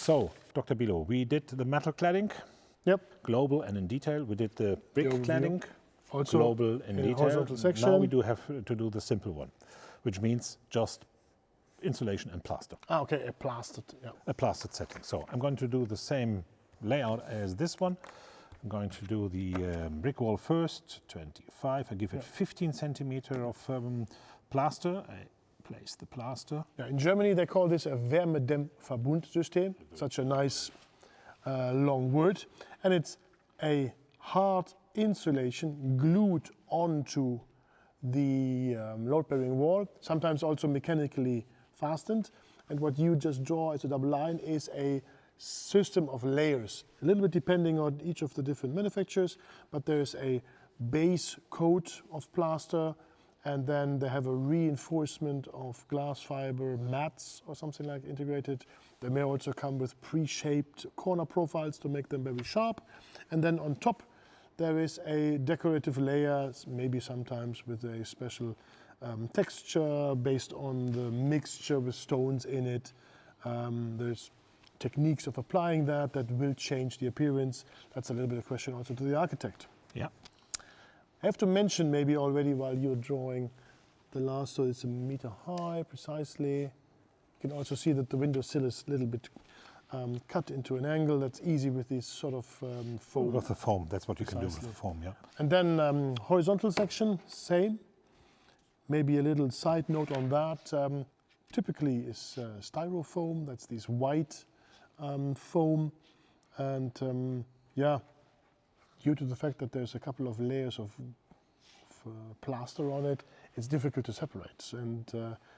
So, Dr. Bilo, we did the metal cladding, Yep. global and in detail. We did the brick cladding, Also global in detail. horizontal section. Now we do have to do the simple one, which means just insulation and plaster. Ah, okay, a plastered. Yeah. A plastered setting. So I'm going to do the same layout as this one. I'm going to do the brick wall first, 25. I give it 15 centimeter of plaster. I place the plaster. Yeah, in Germany they call this a Wärmedämmverbundsystem. Such a nice long word. And it's a hard insulation glued onto the load-bearing wall, sometimes also mechanically fastened. And what you just draw as a double line is a system of layers, a little bit depending on each of the different manufacturers, but there's a base coat of plaster, and then they have a reinforcement of glass fiber mats or something like integrated. They may also come with pre-shaped corner profiles to make them very sharp. And then on top there is a decorative layer, maybe sometimes with a special texture based on the mixture with stones in it. There's techniques of applying that will change the appearance. That's a little bit of a question also to the architect. Yeah. I have to mention maybe already while you're drawing the last, so it's 1 meter high precisely. You can also see that the window sill is a little bit cut into an angle. That's easy with this sort of foam. With the foam, that's what you can do with Precisely. the foam, yeah. And then horizontal section, same. Maybe a little side note on that. Typically is styrofoam, that's this white foam. And yeah, due to the fact that there's a couple of layers of plaster on it, it's difficult to separate. And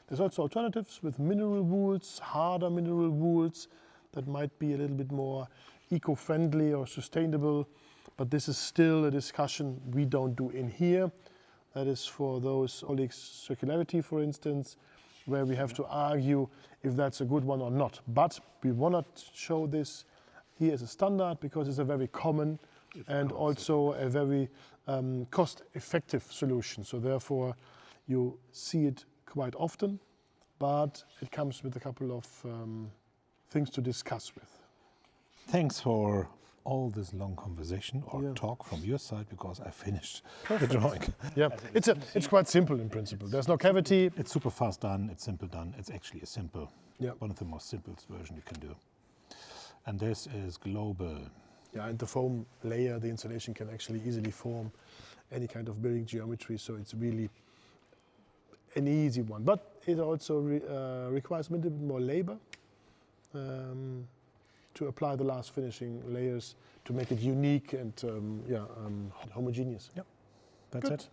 there's also alternatives with mineral wools, harder mineral wools that might be a little bit more eco-friendly or sustainable. But this is still a discussion we don't do in here. That is for those Oleg's circularity, for instance, where we have to argue if that's a good one or not. But we want to show this here as a standard because it's a very common and also a very cost-effective solution. So therefore, you see it quite often, but it comes with a couple of things to discuss with. Thanks for all this long conversation or talk from your side, because I finished the drawing. Yeah, it's quite simple in principle. There's no cavity. It's super fast done, it's simple done. It's actually a simple, one of the most simplest version you can do. And this is global. Yeah, and the foam layer, the insulation can actually easily form any kind of building geometry, so it's really an easy one. But it also requires a little bit more labor to apply the last finishing layers to make it unique and homogeneous. Yep, that's it.